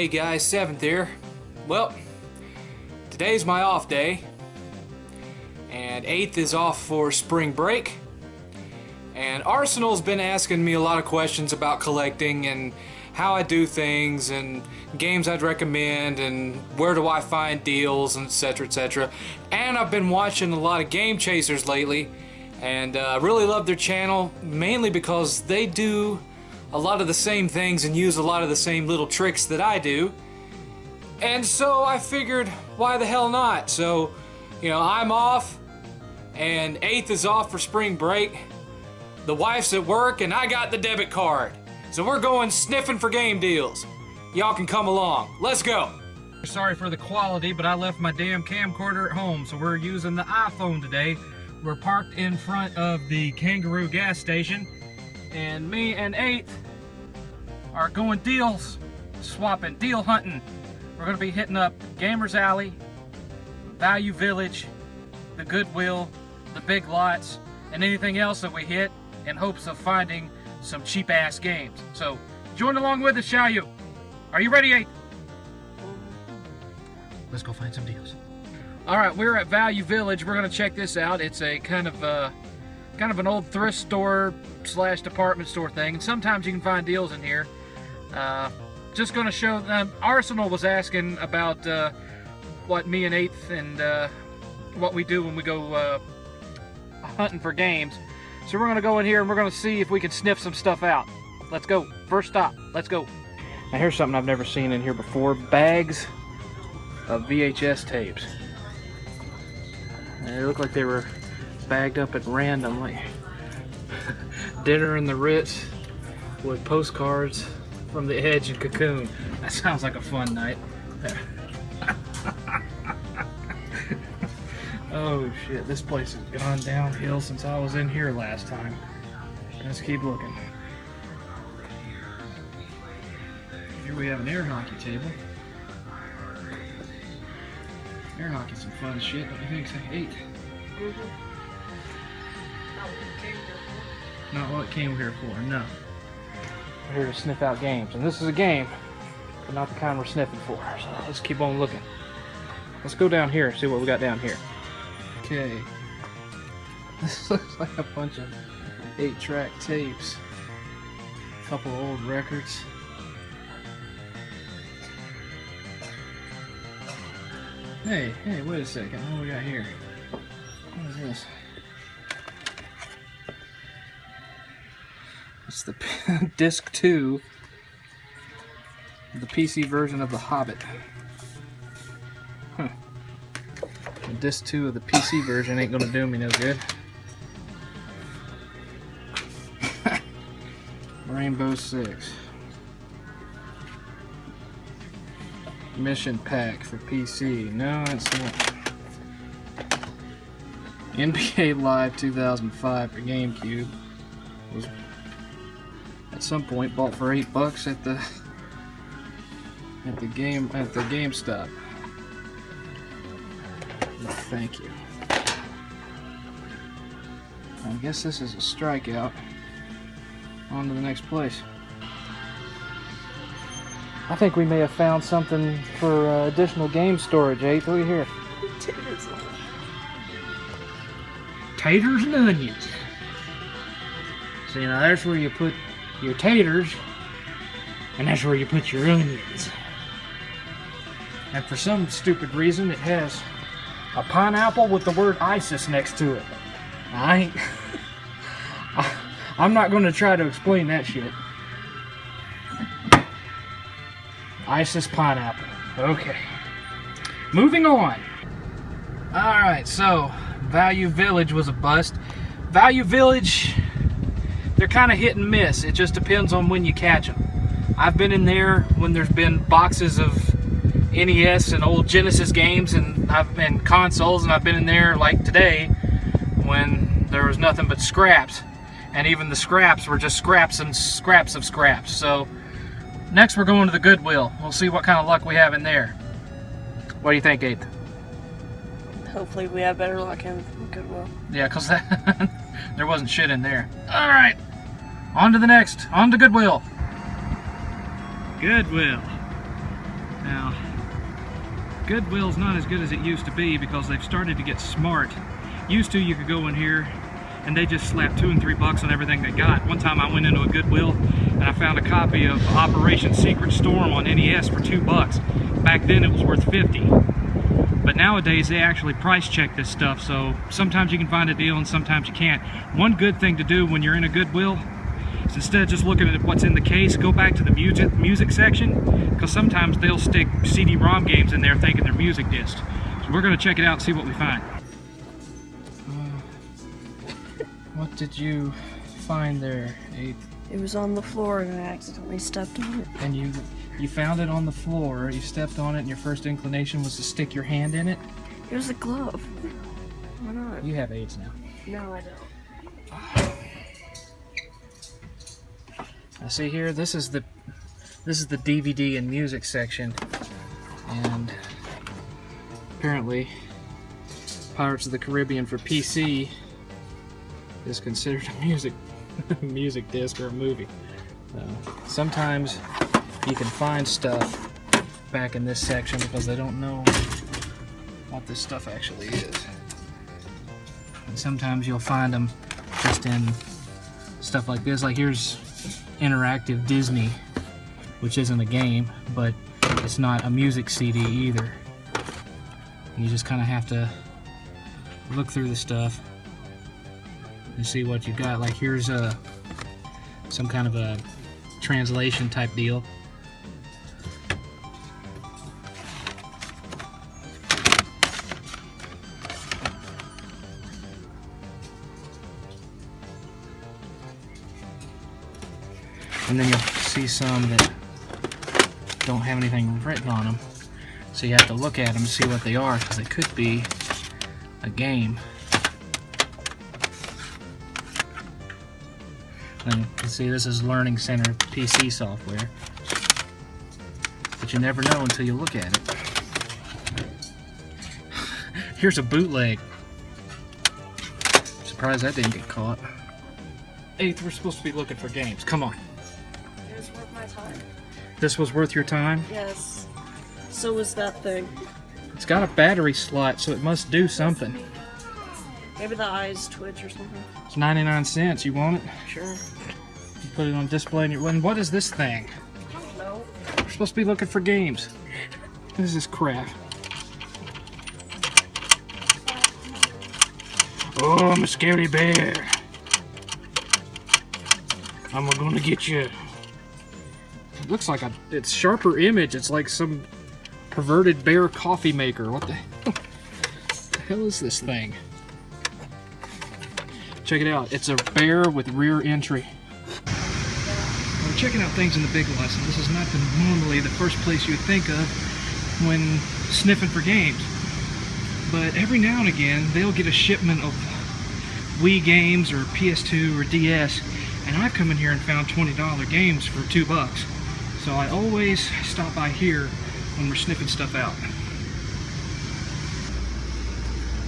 Hey guys, 7th here. Well, today's my off day, and 8th is off for spring break. And Arsenal's been asking me a lot of questions about collecting and how I do things and games I'd recommend and where do I find deals and etc, etc. And I've been watching a lot of Game Chasers lately, and I really love their channel, mainly because they do a lot of the same things and use a lot of the same little tricks that I do. And so I figured, why the hell not? So, I'm off, and 8th is off for spring break. The wife's at work, and I got the debit card. So we're going sniffing for game deals. Y'all can come along. Let's go. Sorry for the quality, but I left my damn camcorder at home, so we're using the iPhone today. We're parked in front of the Kangaroo gas station, and me and 8th are going deals swapping, deal hunting. We're going to be hitting up Gamers Alley, Value Village, the Goodwill, the Big Lots, and anything else that we hit in hopes of finding some cheap-ass games. So, join along with us, shall you? Are you ready, 8th? Let's go find some deals. Alright, we're at Value Village. We're going to check this out. It's a kind of an old thrift store / department store thing, and sometimes you can find deals in here. Just going to show them. Arsenal was asking about what me and 8th and what we do when we go hunting for games. So we're going to go in here and we're going to see if we can sniff some stuff out. Let's go. First stop. Let's go. Now here's something I've never seen in here before. Bags of VHS tapes. They look like they were bagged up at random, like Dinner in the Ritz with postcards from the Edge and Cocoon. That sounds like a fun night. Oh shit, this place has gone downhill since I was in here last time. Let's keep looking. Here we have an air hockey table. Air hockey's some fun shit, don't you think so? 8. Not what it came here for, no. We're here to sniff out games, and this is a game, but not the kind we're sniffing for. So let's keep on looking. Let's go down here and see what we got down here. Okay. This looks like a bunch of 8-track tapes. A couple old records. Hey, wait a second. What do we got here? What is this? It's the disc 2, the PC version of The Hobbit. Huh. The disc 2 of the PC version ain't gonna do me no good. Rainbow Six. Mission Pack for PC. No, it's not. NBA Live 2005 for GameCube. Was at some point bought for $8 at the GameStop. No, thank you. I guess this is a strikeout. On to the next place. I think we may have found something for additional game storage, 8th. What do you hear? Taters and onions. So, there's where you put your taters, and that's where you put your onions. And for some stupid reason, it has a pineapple with the word ISIS next to it. I'm not going to try to explain that shit. ISIS pineapple. Okay. Moving on. Alright, so Value Village was a bust. Value Village, they're kind of hit and miss. It just depends on when you catch them. I've been in there when there's been boxes of NES and old Genesis games and consoles, and I've been in there like today when there was nothing but scraps, and even the scraps were just scraps and scraps of scraps. So next we're going to the Goodwill. We'll see what kind of luck we have in there. What do you think, 8th? Hopefully we have better luck in Goodwill. Yeah, because there wasn't shit in there. Alright, on to the next. On to Goodwill. Goodwill. Now, Goodwill's not as good as it used to be because they've started to get smart. Used to, you could go in here and they just slap $2 and $3 on everything they got. One time I went into a Goodwill and I found a copy of Operation Secret Storm on NES for $2. Back then it was worth 50. But nowadays they actually price check this stuff, so sometimes you can find a deal and sometimes you can't. One good thing to do when you're in a Goodwill is instead of just looking at what's in the case, go back to the music section, because sometimes they'll stick CD-ROM games in there thinking they're music discs. So we're going to check it out and see what we find. What did you find there, Eighth? It was on the floor and I accidentally stepped on it. And you found it on the floor, you stepped on it, and your first inclination was to stick your hand in it? It was a glove. Why not? You have AIDS now. No, I don't. I see here, this is the DVD and music section, and apparently Pirates of the Caribbean for PC is considered a music disc or a movie. Sometimes you can find stuff back in this section because they don't know what this stuff actually is. And sometimes you'll find them just in stuff like this. Like here's interactive Disney, which isn't a game, but it's not a music CD either. You just kind of have to look through the stuff and see what you got. Like here's some kind of a translation type deal. And then you'll see some that don't have anything written on them. So you have to look at them to see what they are, because they could be a game. And you can see this is Learning Center PC software. But you never know until you look at it. Here's a bootleg. Surprised that didn't get caught. Eighth, we're supposed to be looking for games. Come on. It was worth my time. This was worth your time? Yes. So was that thing. It's got a battery slot, so it must do something. Maybe the eyes twitch or something. It's 99 cents. You want it? Sure. You put it on display in your... And what is this thing? I don't know. We're supposed to be looking for games. What is this crap? Oh, I'm a scary bear. I'm gonna get you. It looks like it's sharper image. It's like some perverted bear coffee maker. What the hell is this thing? Check it out. It's a bear with rear entry. We're checking out things in the Big Lots, and this is not normally the first place you would think of when sniffing for games. But every now and again, they'll get a shipment of Wii games or PS2 or DS, and I've come in here and found $20 games for $2. So I always stop by here when we're sniffing stuff out.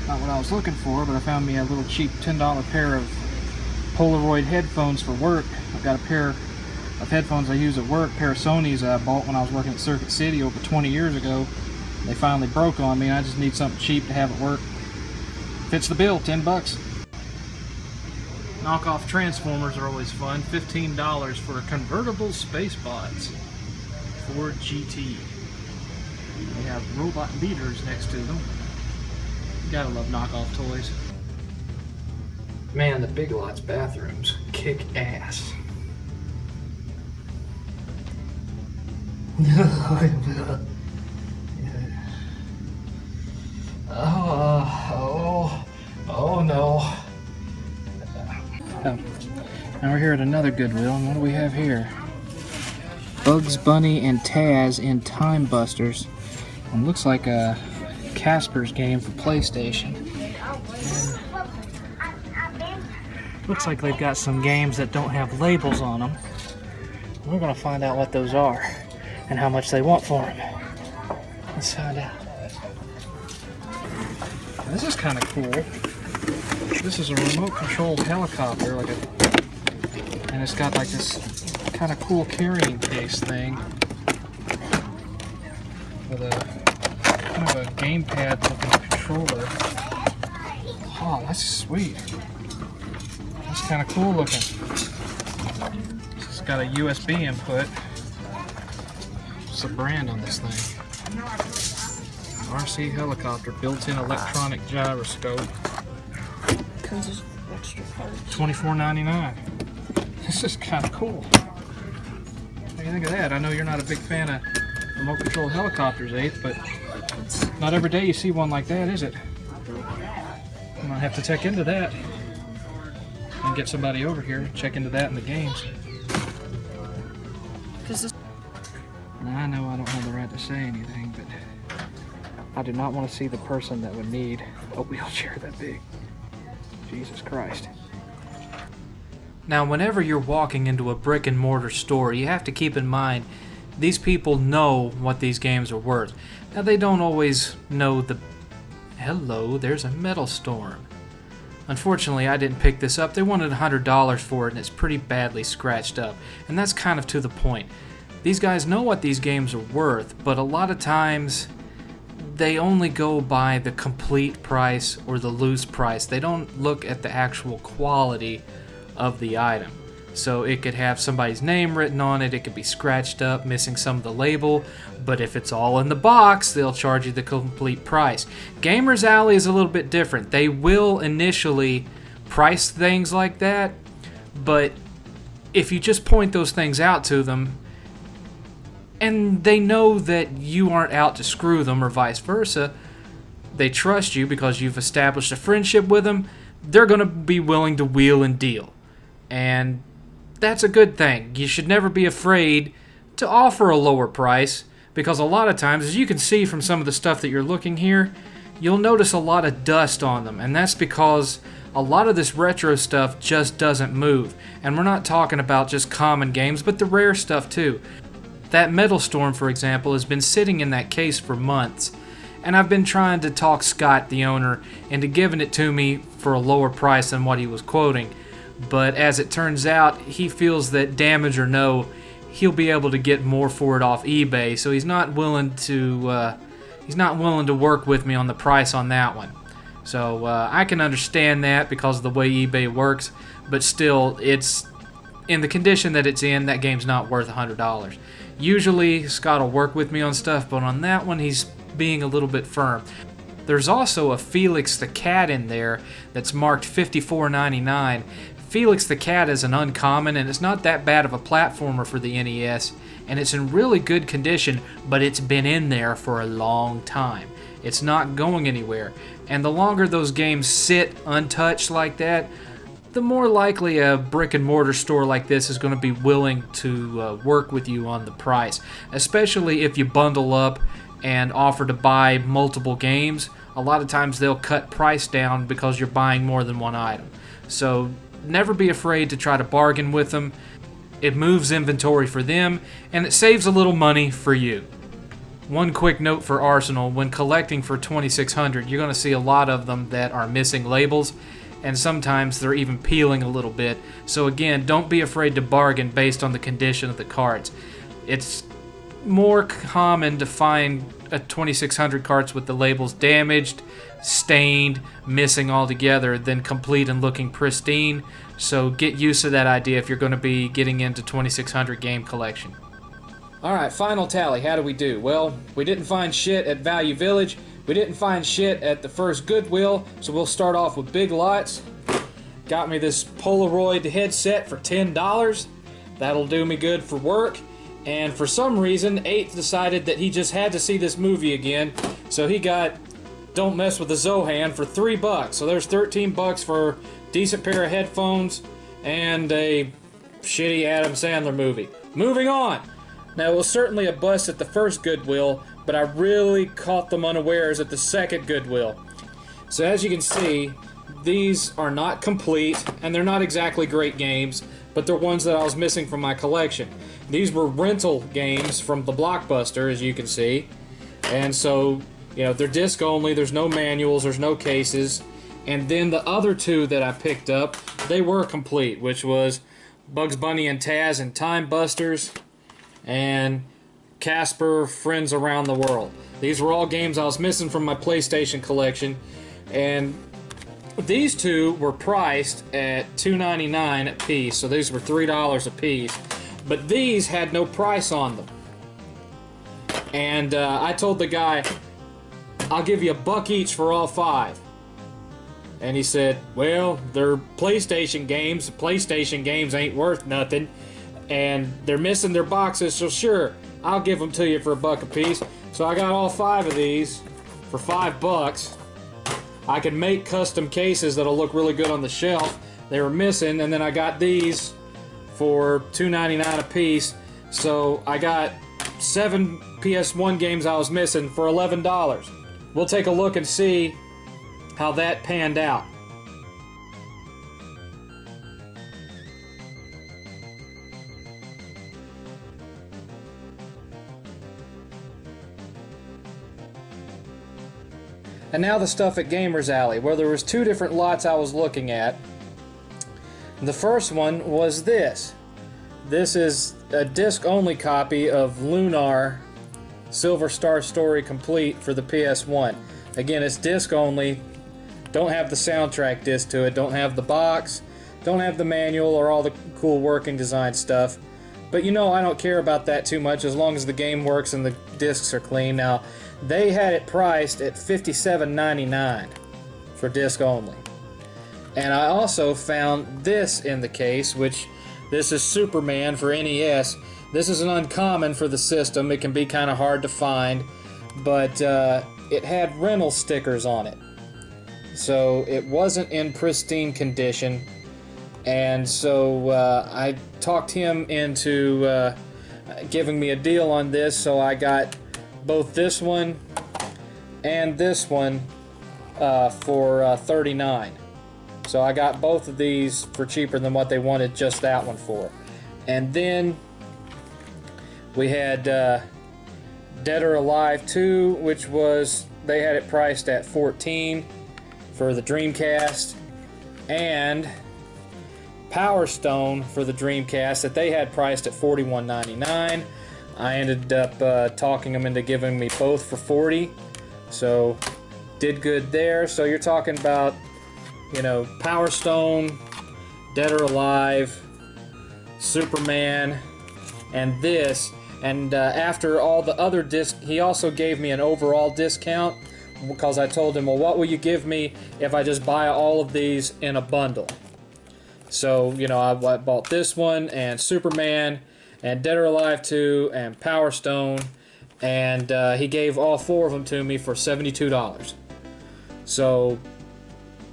Not what I was looking for, but I found me a little cheap $10 pair of Polaroid headphones for work. I've got a pair of headphones I use at work, a pair of Sony's I bought when I was working at Circuit City over 20 years ago. They finally broke on me, and I just need something cheap to have at work. Fits the bill, 10 bucks. Knockoff Transformers are always fun. $15 for convertible space bots. Ford GT. They have robot leaders next to them. You gotta love knockoff toys. Man, the Big Lots bathrooms kick ass. Oh no. Now we're here at another Goodwill, and what do we have here? Bugs Bunny and Taz in Time Busters. And looks like a Casper's game for PlayStation. And looks like they've got some games that don't have labels on them. We're gonna find out what those are and how much they want for them. Let's find out. This is kind of cool. This is a remote controlled helicopter, and it's got like this kind of cool carrying case thing. with a kind of a gamepad looking controller. Oh, that's sweet. That's kind of cool looking. It's got a USB input. What's the brand on this thing? RC helicopter, built-in electronic gyroscope. Comes with extra parts. $24.99. This is kind of cool. What do you think of that? I know you're not a big fan of remote control helicopters, Eighth, but not every day you see one like that, is it? I'm gonna have to check into that and get somebody over here to check into that in the games. Now, I know I don't have the right to say anything, but I do not want to see the person that would need a wheelchair that big. Jesus Christ. Now, whenever you're walking into a brick and mortar store, you have to keep in mind these people know what these games are worth. Now, they don't always know the... Hello, there's a metal storm. Unfortunately, I didn't pick this up. They wanted $100 for it, and it's pretty badly scratched up. And that's kind of to the point. These guys know what these games are worth, but a lot of times they only go by the complete price or the loose price. They don't look at the actual quality of the item. So it could have somebody's name written on it, it could be scratched up, missing some of the label, but if it's all in the box, they'll charge you the complete price. Gamers Alley is a little bit different. They will initially price things like that, but if you just point those things out to them, and they know that you aren't out to screw them or vice versa, they trust you because you've established a friendship with them, they're going to be willing to wheel and deal. And that's a good thing. You should never be afraid to offer a lower price, because a lot of times, as you can see from some of the stuff that you're looking here, you'll notice a lot of dust on them, and that's because a lot of this retro stuff just doesn't move. And we're not talking about just common games, but the rare stuff too. That Metal Storm, for example, has been sitting in that case for months, and I've been trying to talk Scott, the owner, into giving it to me for a lower price than what he was quoting. But as it turns out, he feels that damage or no, he'll be able to get more for it off eBay, so he's not willing to work with me on the price on that one. So I can understand that because of the way eBay works, but still, it's in the condition that it's in, that game's not worth $100. Usually, Scott will work with me on stuff, but on that one, he's being a little bit firm. There's also a Felix the Cat in there that's marked $54.99. Felix the Cat is an uncommon, and it's not that bad of a platformer for the NES, and it's in really good condition, but it's been in there for a long time. It's not going anywhere, and the longer those games sit untouched like that, the more likely a brick and mortar store like this is going to be willing to work with you on the price, especially if you bundle up and offer to buy multiple games. A lot of times they'll cut price down because you're buying more than one item. So never be afraid to try to bargain with them. It moves inventory for them, and it saves a little money for you. One quick note for Arsenal: when collecting for 2600, you're going to see a lot of them that are missing labels, and sometimes they're even peeling a little bit. So again, don't be afraid to bargain based on the condition of the cards. It's more common to find a 2600 cards with the labels damaged, stained, missing altogether than complete and looking pristine. So get used to that idea if you're going to be getting into 2600 game collection. Alright, final tally. How do we do? Well, we didn't find shit at Value Village. We didn't find shit at the first Goodwill, so we'll start off with Big Lots. Got me this Polaroid headset for $10. That'll do me good for work. And for some reason, 8th decided that he just had to see this movie again, so he got Don't Mess with the Zohan for $3. So there's $13 for a decent pair of headphones and a shitty Adam Sandler movie. Moving on! Now, it was certainly a bust at the first Goodwill, but I really caught them unawares at the second Goodwill. So as you can see, these are not complete, and they're not exactly great games, but they're ones that I was missing from my collection. These were rental games from the Blockbuster, as you can see, and so, you know, they're disc only, there's no manuals, there's no cases, and then the other two that I picked up, they were complete, which was Bugs Bunny and Taz and Time Busters, and Casper, Friends Around the World. These were all games I was missing from my PlayStation collection, and these two were priced at $2.99 a piece, so these were $3 a piece. But these had no price on them. And I told the guy, I'll give you $1 each for all 5. And he said, well, they're PlayStation games. PlayStation games ain't worth nothing. And they're missing their boxes, so sure, I'll give them to you for $1 a piece. So I got all 5 of these for $5. I can make custom cases that'll look really good on the shelf. They were missing, and then I got these for $2.99 a piece. So I got 7 PS1 games I was missing for $11. We'll take a look and see how that panned out. And now the stuff at Gamers Alley, where there was 2 different lots I was looking at. The first one was this. This is a disc-only copy of Lunar Silver Star Story Complete for the PS1. Again, it's disc-only. Don't have the soundtrack disc to it. Don't have the box. Don't have the manual or all the cool working design stuff. But you know, I don't care about that too much as long as the game works and the discs are clean. Now, they had it priced at $57.99 for disc only. And I also found this in the case, which this is Superman for NES. This is an uncommon for the system. It can be kind of hard to find, but it had rental stickers on it. So it wasn't in pristine condition. And so I talked him into giving me a deal on this, so I got both this one and this one for $39. So I got both of these for cheaper than what they wanted just that one for. And then we had Dead or Alive 2, which was, they had it priced at $14 for the Dreamcast, and Power Stone for the Dreamcast that they had priced at $41.99. I ended up talking them into giving me both for $40, so did good there. So you're talking about, you know, Power Stone, Dead or Alive, Superman, and this. And after all the other discs, he also gave me an overall discount, because I told him, well, what will you give me if I just buy all of these in a bundle? So, you know, I bought this one, and Superman, and Dead or Alive 2, and Power Stone, and he gave all 4 of them to me for $72. So,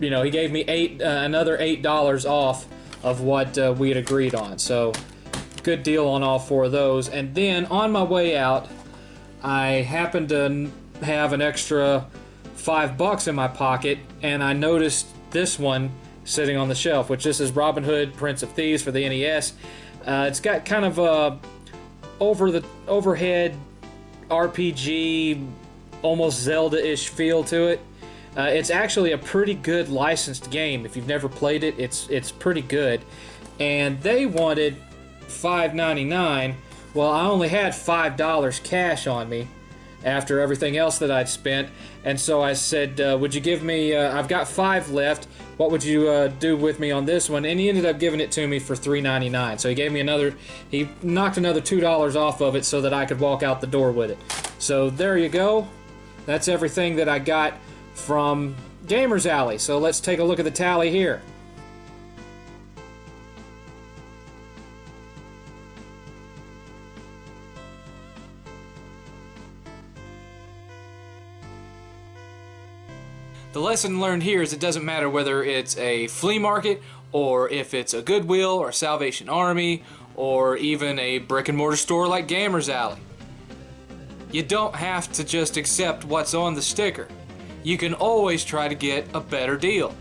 you know, he gave me another $8 off of what we had agreed on. So, good deal on all 4 of those. And then, on my way out, I happened to have an extra $5 in my pocket, and I noticed this one sitting on the shelf, which this is Robin Hood, Prince of Thieves for the NES. It's got kind of a overhead RPG, almost Zelda-ish feel to it. It's actually a pretty good licensed game. If you've never played it, it's pretty good. And they wanted $5.99. Well, I only had $5 cash on me after everything else that I'd spent, and so I said, would you give me, I've got 5 left, what would you do with me on this one? And he ended up giving it to me for $3.99. So he gave me he knocked another $2 off of it so that I could walk out the door with it. So there you go. That's everything that I got from Gamers Alley. So let's take a look at the tally here. The lesson learned here is it doesn't matter whether it's a flea market, or if it's a Goodwill or Salvation Army, or even a brick and mortar store like Gamers Alley. You don't have to just accept what's on the sticker. You can always try to get a better deal.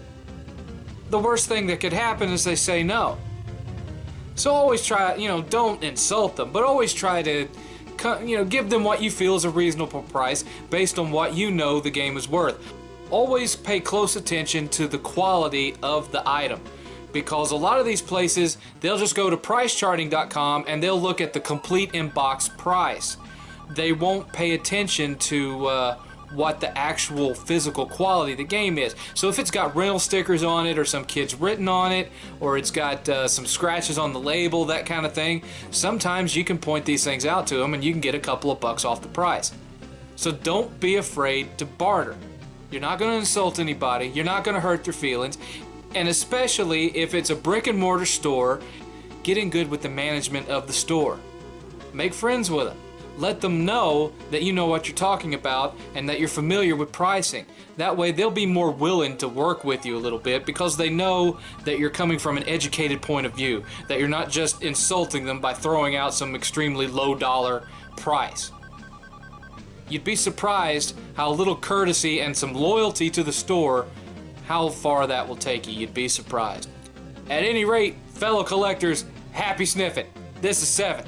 The worst thing that could happen is they say no. So always try, you know, don't insult them, but always try to, you know, give them what you feel is a reasonable price based on what you know the game is worth. Always pay close attention to the quality of the item, because a lot of these places, they'll just go to pricecharting.com and they'll look at the complete in-box price. they won't pay attention to what the actual physical quality of the game is. So if it's got rental stickers on it, or some kid's written on it, or it's got some scratches on the label, that kind of thing, sometimes you can point these things out to them and you can get a couple of bucks off the price. So don't be afraid to barter. You're not going to insult anybody, you're not going to hurt their feelings, and especially if it's a brick and mortar store, get in good with the management of the store. Make friends with them. Let them know that you know what you're talking about and that you're familiar with pricing. That way they'll be more willing to work with you a little bit, because they know that you're coming from an educated point of view, that you're not just insulting them by throwing out some extremely low dollar price. You'd be surprised how little courtesy and some loyalty to the store, how far that will take you. You'd be surprised. At any rate, fellow collectors, happy sniffing. This is 7th.